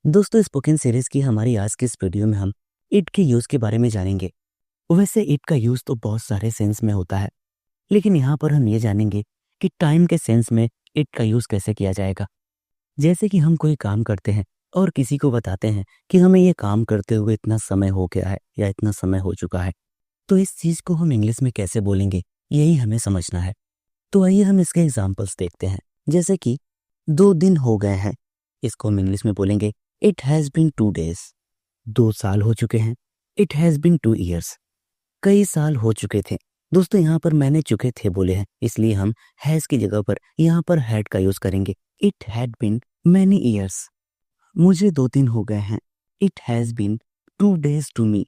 दोस्तों, spoken series की हमारी आज की इस वीडियो में हम इट के यूज के बारे में जानेंगे। वैसे इट का यूज तो बहुत सारे सेंस में होता है, लेकिन यहाँ पर हम ये जानेंगे कि टाइम के सेंस में इट का यूज कैसे किया जाएगा। जैसे कि हम कोई काम करते हैं और किसी को बताते हैं कि हमें ये काम करते हुए इतना समय हो गया है या इतना समय हो चुका है, तो इस चीज को हम इंग्लिश में कैसे बोलेंगे, यही हमें समझना है। तो आइए हम इसके एग्जाम्पल्स देखते हैं। जैसे कि 2 दिन हो गए हैं, इसको हम इंग्लिश में बोलेंगे इट हैज़ बीन 2 days। 2 साल हो चुके हैं, इट हैज़ बीन 2 years। कई साल हो चुके थे। दोस्तों, यहाँ पर मैंने चुके थे बोले हैं, इसलिए हम हैज़ की जगह पर यहाँ पर हैड का यूज करेंगे। It had been many years. मुझे 2 दिन हो गए हैं, it has been 2 days to me.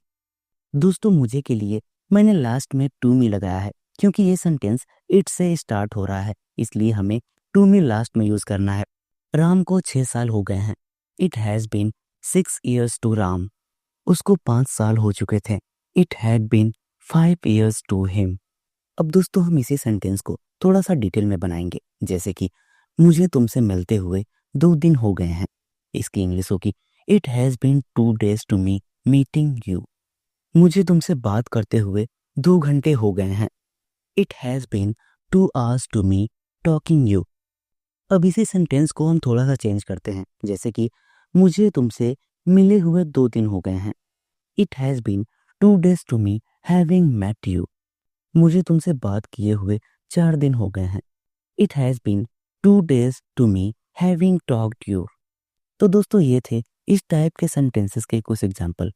दोस्तों, मुझे के लिए मैंने लास्ट में टू मी लगाया है, क्योंकि ये सेंटेंस इट से स्टार्ट हो रहा है, इसलिए हमें टू मी लास्ट में यूज करना है। राम को 6 साल हो गए हैं, it has been 6 years to Ram. उसको 5 साल हो चुके थे, it had been 5 years to him. अब दोस्तों, हम इसी सेंटेंस को थोड़ा सा डिटेल में बनाएंगे। जैसे कि मुझे तुमसे मिलते हुए 2 दिन हो गए हैं, इसकी इंग्लिश होगी it has been 2 days to me meeting you. मुझे तुमसे बात करते हुए 2 घंटे हो गए हैं, it has been 2 hours to me talking you. अब इसी सेंटेंस को हम थोड़ा सा चेंज करते हैं। जैसे कि मुझे तुमसे मिले हुए 2 दिन हो गए हैं, it has been 2 days to me having met you. मुझे तुमसे बात किए हुए 4 दिन हो गए हैं, it has been 2 days to me having talked you. तो दोस्तों, ये थे इस टाइप के सेंटेंसेस के कुछ एग्जाम्पल।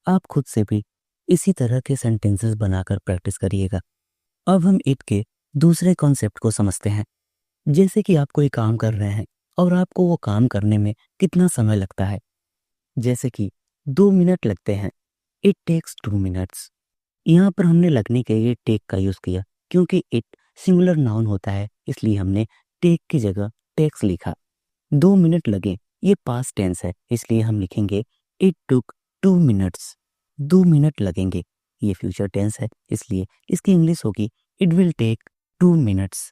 आप खुद से भी इसी तरह के सेंटेंसेस बनाकर प्रैक्टिस करिएगा। अब हम इट के दूसरे कॉन्सेप्ट को समझते हैं। जैसे कि आप कोई काम कर रहे हैं और आपको वो काम करने में कितना समय लगता है। जैसे कि 2 मिनट लगते हैं, इट टेक्स 2 minutes। यहाँ पर हमने लगने के लिए टेक का यूज किया, क्योंकि इट सिंगुलर नाउन होता है, इसलिए हमने टेक की जगह टेक्स लिखा। 2 मिनट लगे, ये पास्ट टेंस है, इसलिए हम लिखेंगे इट टुक 2 minutes। 2 मिनट लगेंगे, ये फ्यूचर टेंस है, इसलिए इसकी इंग्लिश होगी इट विल टेक 2 minutes।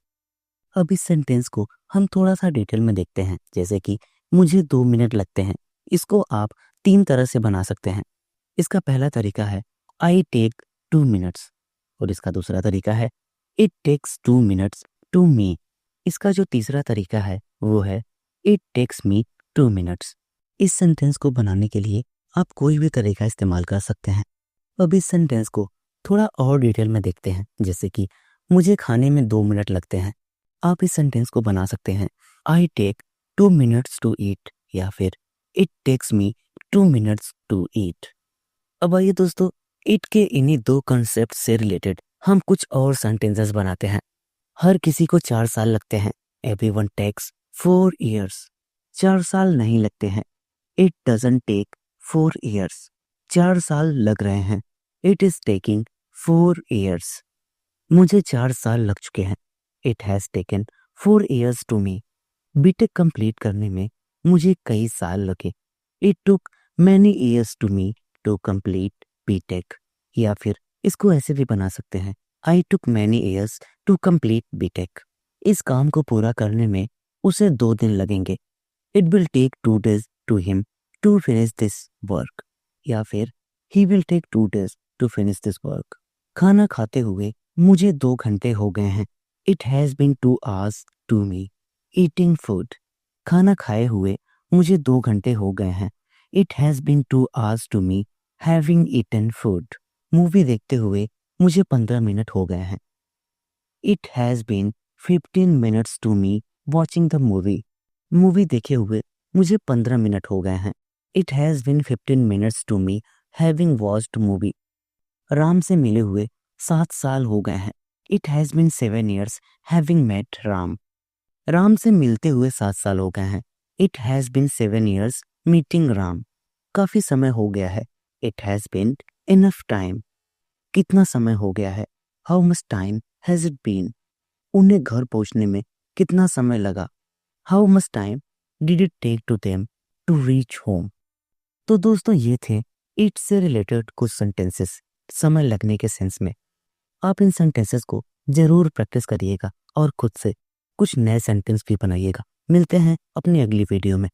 अब इस सेंटेंस को हम थोड़ा सा डिटेल में देखते हैं। जैसे कि मुझे 2 मिनट लगते हैं, इसको आप 3 तरह से बना सकते हैं। इसका पहला तरीका है आई टेक 2 minutes, और इसका दूसरा तरीका है it takes 2 minutes to me. इसका जो तीसरा तरीका है वो है इट टेक्स मी 2 minutes। इस सेंटेंस को बनाने के लिए आप कोई भी तरीका इस्तेमाल कर सकते हैं। अब इस सेंटेंस को थोड़ा और डिटेल में देखते हैं। जैसे कि मुझे खाने में 2 मिनट लगते हैं, आप इस सेंटेंस को बना सकते हैं I take 2 minutes to eat, या फिर it takes me 2 minutes to eat. अब आइए दोस्तों, इट के इन्हीं 2 कंसेप्ट से रिलेटेड हम कुछ और सेंटेंसेस बनाते हैं। हर किसी को 4 साल लगते हैं, एवरीवन टेक्स 4 years। 4 साल नहीं लगते हैं, इट डजंट टेक 4 years। 4 साल लग रहे हैं, इट इज टेकिंग 4 years। मुझे 4 साल लग चुके हैं, it has taken 4 years to me. BTech complete करने में मुझे कई साल लगे, it took many years to me to complete BTech. या फिर इसको ऐसे भी बना सकते हैं I took many years to complete BTech. इस काम को पूरा करने में उसे 2 दिन लगेंगे, it will take 2 days to him to finish this work. या फिर he will take 2 days to finish this work. खाना खाते हुए मुझे 2 घंटे हो गए हैं, it has been 2 hours to me eating food. खाना खाए हुए मुझे 2 घंटे हो गए हैं, it has been 2 hours to me having eaten food. Movie देखते हुए मुझे 15 मिनट हो गए हैं, it has been 15 minutes to me watching the movie. Movie देखे हुए मुझे 15 मिनट हो गए हैं, it has been 15 minutes to me having watched movie. Ram से मिले हुए 7 साल हो गए हैं, it has been 7 years having met Ram. Ram से मिलते हुए 7 साल हो गए हैं, it has been 7 years meeting Ram. काफी समय हो गया है, it has been enough time. कितना समय हो गया है, how much time has it been. उन्हें घर पहुंचने में कितना समय लगा, how much time did it take to them to reach home. तो दोस्तों, ये थे इट से रिलेटेड कुछ सेंटेंसेस समय लगने के सेंस में। आप इन सेंटेंसेस को जरूर प्रैक्टिस करिएगा और खुद से कुछ नए सेंटेंस भी बनाइएगा। मिलते हैं अपनी अगली वीडियो में।